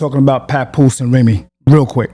talking about Papoose and Remy real quick.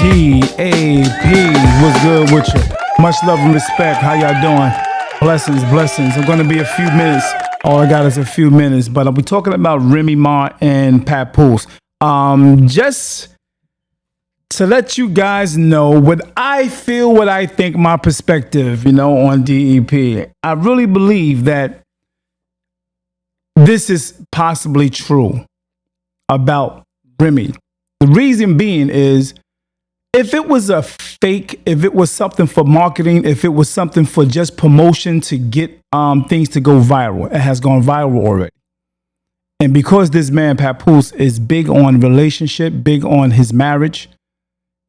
D.A.P. What's good with you? Much love and respect. How y'all doing? Blessings, blessings. I'm going to be a few minutes. All I got is a few minutes, but I'll be talking about Remy Ma and Papoose. Just to let you guys know what I feel, what I think, my perspective, on D.E.P. I really believe that this is possibly true about Remy. The reason being is, if it was a fake, if it was something for marketing, if it was something for just promotion to get things to go viral, it has gone viral already. And because this man Papoose is big on relationship, big on his marriage,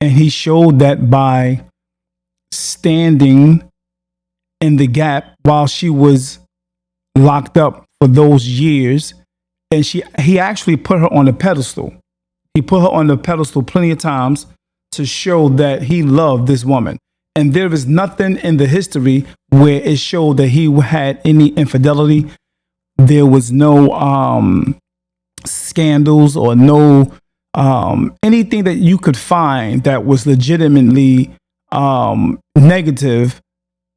and he showed that by standing in the gap while she was locked up for those years, and he actually put her on a pedestal. He put her on the pedestal plenty of times to show that he loved this woman. And there is nothing in the history where it showed that he had any infidelity. There was no scandals or no anything that you could find that was legitimately negative.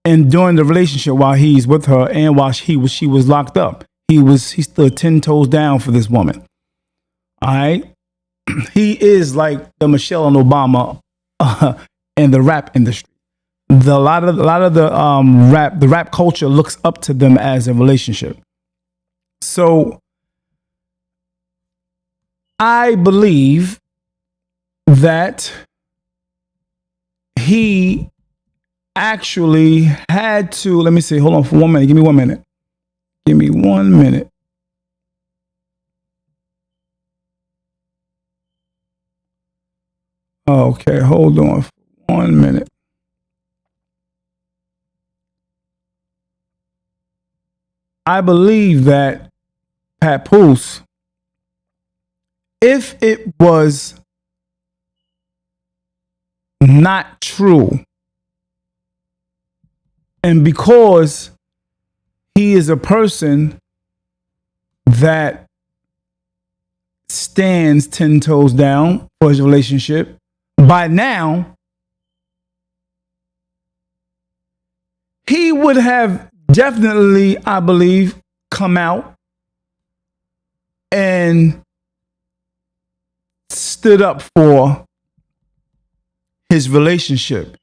And during the relationship, while he's with her and while she was locked up, he stood 10 toes down for this woman. All right. He is like the Michelle and Obama in the rap industry. A lot of the rap culture looks up to them as a relationship. So I believe that he actually had to. Let me see. Hold on for 1 minute. Give me 1 minute. Give me 1 minute. Okay, hold on for 1 minute. I believe that Papoose, if it was not true, and because he is a person that stands 10 toes down for his relationship, by now, he would have definitely, I believe, come out and stood up for his relationship.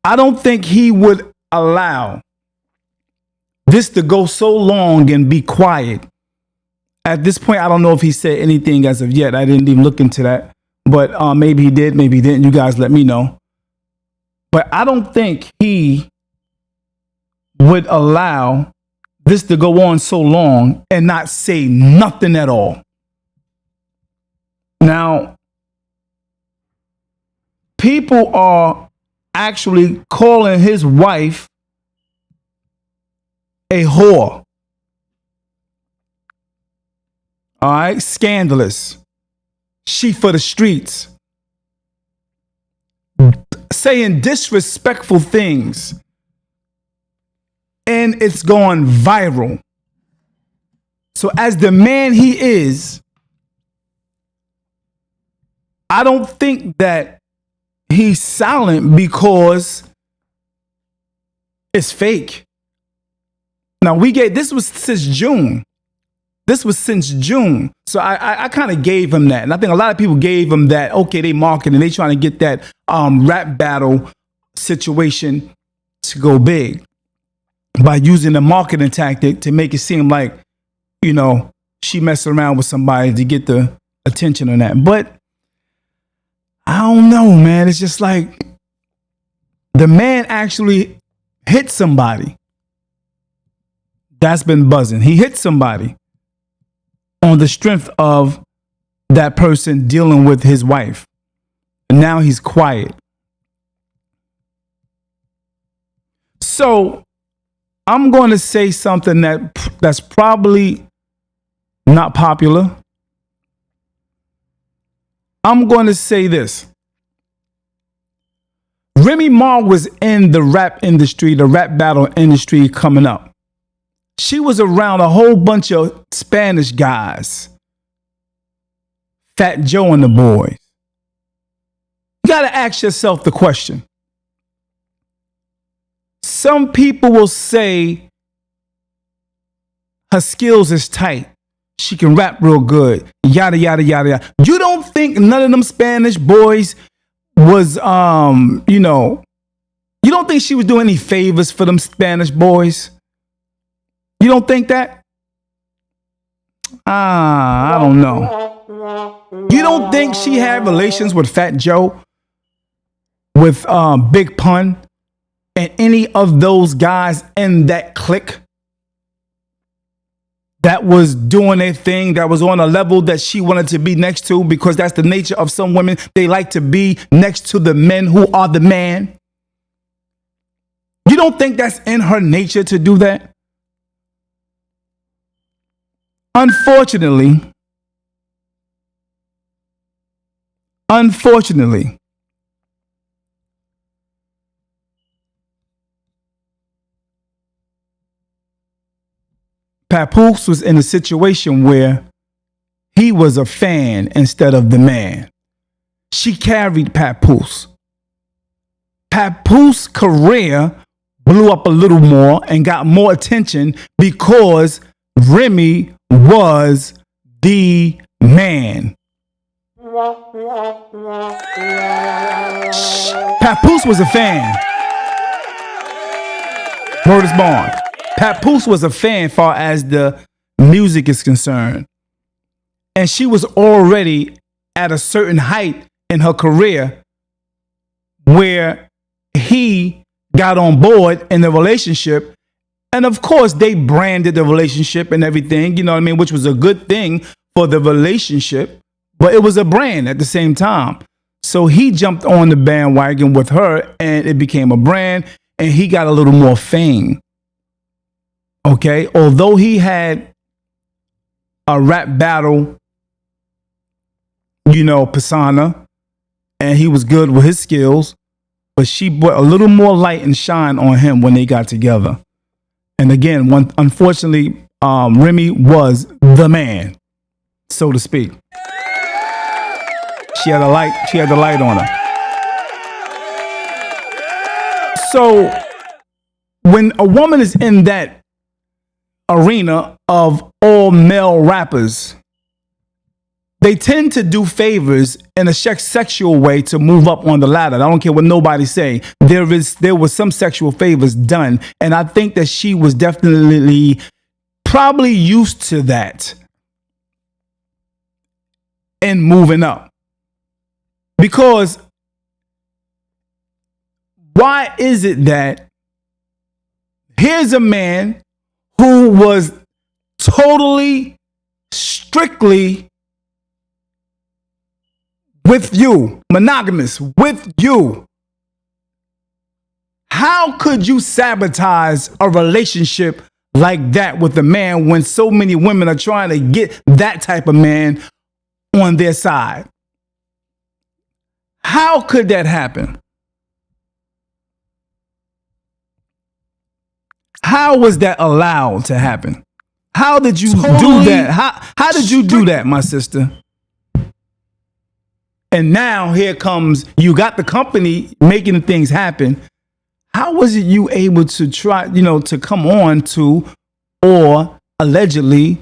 I don't think he would allow this to go so long and be quiet. At this point, I don't know if he said anything as of yet. I didn't even look into that. But maybe he did, maybe he didn't. You guys let me know. But I don't think he would allow this to go on so long and not say nothing at all. Now, people are actually calling his wife a whore. All right, scandalous. She for the streets, saying disrespectful things, and it's going viral. So as the man he is, I don't think that he's silent because it's fake. Now this was since June. This was since June. So I kind of gave him that. And I think a lot of people gave him that, okay, they marketing, they trying to get that rap battle situation to go big by using a marketing tactic to make it seem like, she messing around with somebody to get the attention on that. But I don't know, man. It's just like the man actually hit somebody. That's been buzzing. He hit somebody on the strength of that person dealing with his wife. And now he's quiet. So I'm going to say something that's probably not popular. I'm going to say this. Remy Ma was in the rap industry, the rap battle industry coming up. She was around a whole bunch of Spanish guys. Fat Joe and the boys. You got to ask yourself the question. Some people will say her skills is tight. She can rap real good. Yada, yada, yada, yada. You don't think none of them Spanish boys was, you don't think she was doing any favors for them Spanish boys? You don't think that? I don't know. You don't think she had relations with Fat Joe, with Big Pun, and any of those guys in that clique that was doing their thing, that was on a level that she wanted to be next to, because that's the nature of some women. They like to be next to the men who are the man. You don't think that's in her nature to do that? Unfortunately, Papoose was in a situation where he was a fan instead of the man. She carried Papoose. Papoose' career blew up a little more and got more attention because Remy was the man. Papoose was a fan. Word is born. Papoose was a fan far as the music is concerned. And she was already at a certain height in her career where he got on board in the relationship. And of course, they branded the relationship and everything, you know what I mean, which was a good thing for the relationship, but it was a brand at the same time. So he jumped on the bandwagon with her and it became a brand and he got a little more fame. Okay, although he had a rap battle, persona, and he was good with his skills, but she brought a little more light and shine on him when they got together. And again, unfortunately, Remy was the man, so to speak. She had a light. She had the light on her. So when a woman is in that arena of all male rappers, they tend to do favors in a sexual way to move up on the ladder. I don't care what nobody say. There was some sexual favors done, and I think that she was definitely probably used to that and moving up. Because why is it that here's a man who was totally, strictly with you, monogamous with you? How could you sabotage a relationship like that with a man when so many women are trying to get that type of man on their side? How could that happen? How was that allowed to happen? How did you do that? How did you do that, my sister? And now here comes, you got the company making the things happen. How was it you able to try, to come on to or allegedly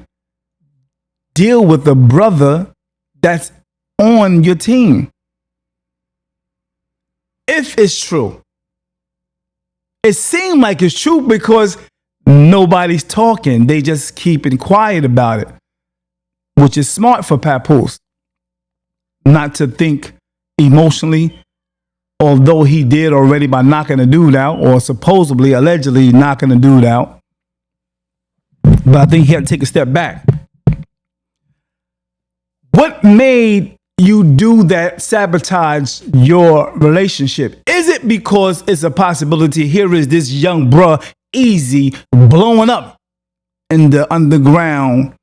deal with the brother that's on your team? If it's true. It seemed like it's true because nobody's talking. They just keeping quiet about it, which is smart for Papoose. Not to think emotionally, although he did already by knocking the dude out, or supposedly, allegedly knocking the dude out. But I think he had to take a step back. What made you do that, sabotage your relationship? Is it because it's a possibility here is this young bruh, Easy, blowing up in the underground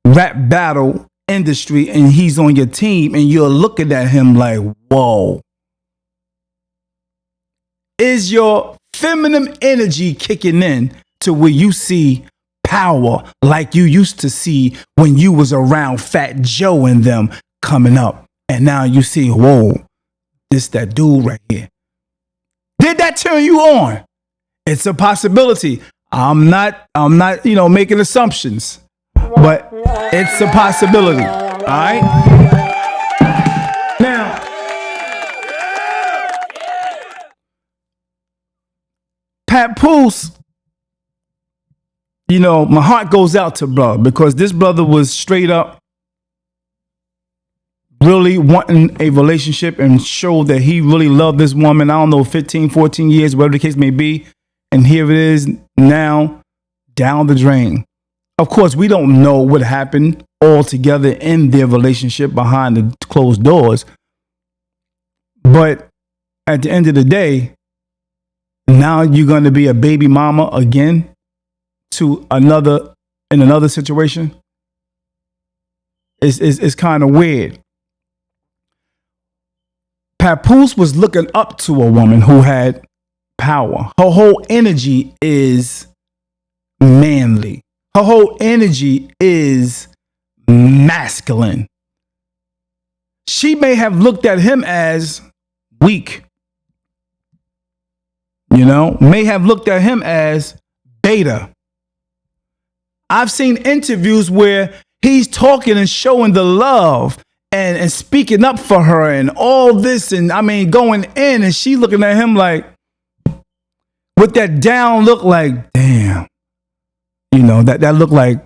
rap battle industry and he's on your team and you're looking at him like, whoa. Is your feminine energy kicking in to where you see power like you used to see when you was around Fat Joe and them coming up? And now you see, whoa, this that dude right here. Did that turn you on? It's a possibility. I'm not, making assumptions, but it's a possibility. All right. Now, papoose, my heart goes out to brother because this brother was straight up really wanting a relationship and showed that he really loved this woman. I don't know, 15, 14 years, whatever the case may be. And here it is now down the drain. Of course, we don't know what happened altogether in their relationship behind the closed doors. But at the end of the day, now you're going to be a baby mama again to another situation. It's kind of weird. Papoose was looking up to a woman who had power. Her whole energy is manly. Her whole energy is masculine. She may have looked at him as weak. May have looked at him as beta. I've seen interviews where he's talking and showing the love and speaking up for her and all this, and going in, and she looking at him like with that down look like, damn, that look like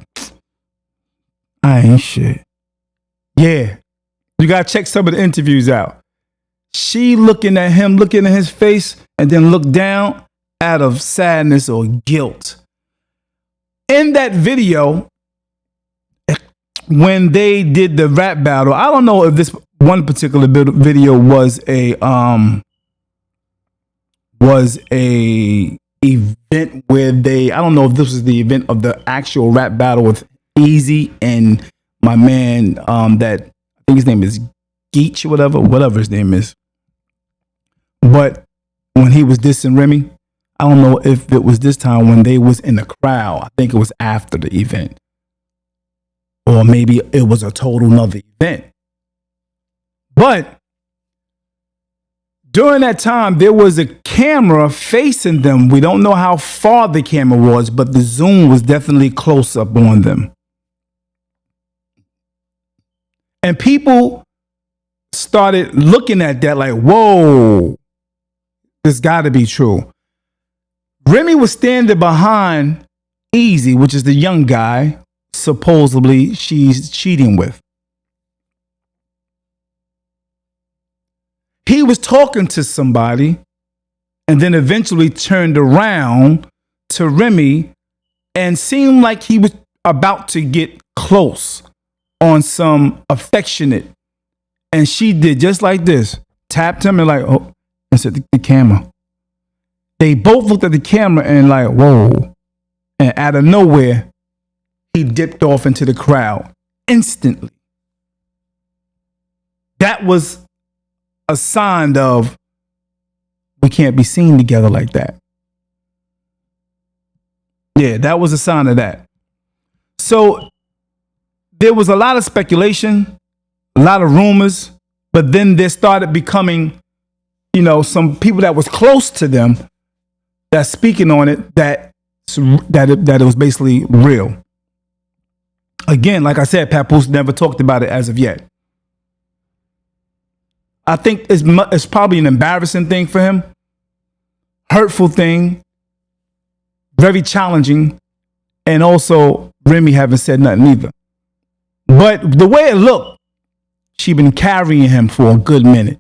I ain't shit. Yeah, you gotta check some of the interviews out. She looking at him, looking at his face, and then look down out of sadness or guilt. In that video, when they did the rap battle, I don't know if this one particular video was a event where I don't know if this was the event of the actual rap battle with Easy and my man, that I think his name is Geach or whatever his name is. But when he was dissing Remy, I don't know if it was this time when they was in the crowd. I think it was after the event. Or maybe it was a total nother event. But during that time, there was a camera facing them. We don't know how far the camera was, but the zoom was definitely close up on them. And people started looking at that like, whoa, this got to be true. Remy was standing behind Easy, which is the young guy supposedly she's cheating with. He was talking to somebody and then eventually turned around to Remy and seemed like he was about to get close on some affectionate. And she did just like this, tapped him and like, oh, and said the camera. They both looked at the camera and like, whoa. And out of nowhere, he dipped off into the crowd instantly. That was a sign of we can't be seen together like that. Yeah, that was a sign of that. So there was a lot of speculation, a lot of rumors, but then there started becoming, some people that was close to them that's speaking on it that it was basically real. Again, like I said, Papoose never talked about it as of yet. I think it's probably an embarrassing thing for him, hurtful thing, very challenging, and also Remy haven't said nothing either. But the way it looked, she been carrying him for a good minute.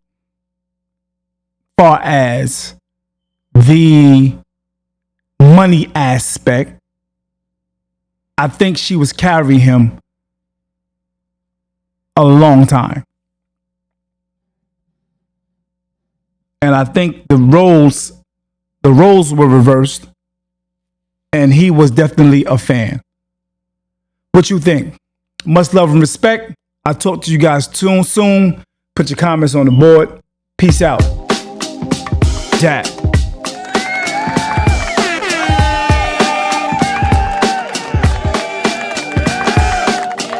Far as the money aspect, I think she was carrying him a long time. And I think the roles were reversed, and he was definitely a fan. What you think? Much love and respect. I'll talk to you guys soon. Put your comments on the board. Peace out. D.A.P.